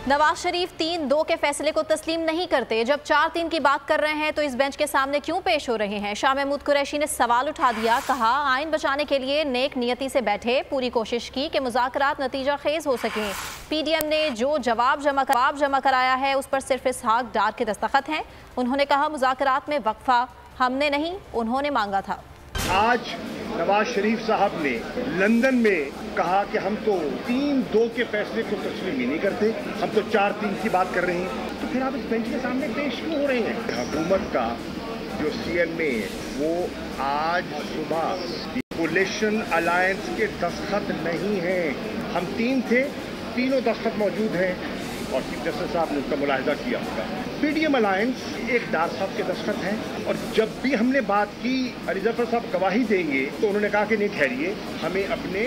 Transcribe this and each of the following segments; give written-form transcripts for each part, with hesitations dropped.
नवाज शरीफ 3-2 के फैसले को तस्लीम नहीं करते। जब 4-3 की बात कर रहे हैं तो इस बेंच के सामने क्यों पेश हो रहे हैं? शाह महमूद कुरैशी ने सवाल उठा दिया। कहा आइन बचाने के लिए नेक नियति से बैठे, पूरी कोशिश की कि मुज़ाकरात नतीजा खेज हो सकें। PDM ने जो जवाब जमा कराया है उस पर सिर्फ इसहाक डार के दस्तखत हैं। उन्होंने कहा मुज़ाकरात में वक्फा हमने नहीं, उन्होंने मांगा था। आज नवाज शरीफ साहब ने लंदन में कहा कि हम तो 3-2 के फैसले को तस्लीम ही नहीं करते, हम तो 4-3 की बात कर रहे हैं। तो फिर आप इस बेंच के सामने पेश क्यों हो रहे हैं? हुकूमत का जो CMA वो आज सुबह कोलिशन अलायंस के दस्तखत नहीं हैं। हम 3 थे, तीनों दस्तखत मौजूद हैं और चीफ जस्टिस साहब ने उसका मुलाहिजा किया होगा। PDM अलायंस एक डार साहब के दस्तखत हैं और जब भी हमने बात की अली जफर साहब गवाही देंगे तो उन्होंने कहा कि नहीं ठहरिए, हमें अपने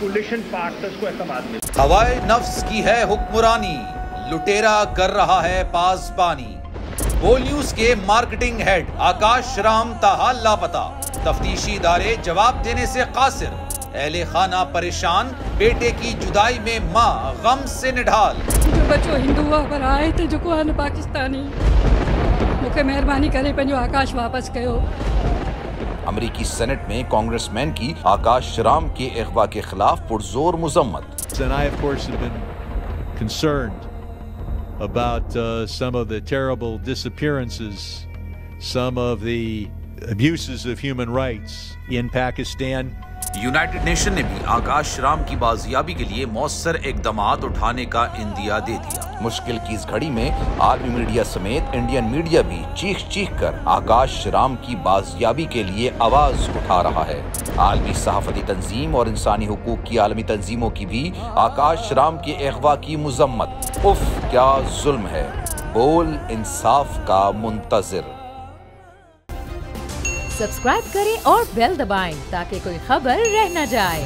कोलिशन पार्टनर्स को एतमाद में। हवाए नफ्स की है हुक्मरानी, लुटेरा कर रहा है पासबानी। बोल न्यूज के मार्केटिंग हेड आकाश राम ताहा लापता, तफ्तीशी इदारे जवाब देने से कासिर। अहले खाना परेशान, बेटे की जुदाई में माँ गम से निढाल। जो बच्चो हिंदू पर आए थे जो को पाकिस्तानी, मुझे मेहरबानी करे पंहिंजो आकाश वापस कयो। अमरीकी सेनेट में कांग्रेसमैन की आकाश राम के अगवा के खिलाफ पुरजोर मुजम्मत। And I, of course, have been concerned about some of the terrible disappearances, some of the abuses of human rights in Pakistan. United nation ने भी आकाश राम की बाजियाबी के लिए मौसर इकदामात उठाने का इंदिया दे दिया। मुश्किल की इस घड़ी में आर्मी मीडिया समेत इंडियन मीडिया भी चीख कर आकाश राम की बाजियाबी के लिए आवाज उठा रहा है। आलमी सहाफती तंजीम और इंसानी हुकूक की आलमी तंजीमों की भी आकाश राम के अगवा की मुजम्मत। उफ क्या जुल्म है, बोल इंसाफ का मुंतजिर। सब्सक्राइब करें और बेल दबाएं ताकि कोई खबर रह न जाए।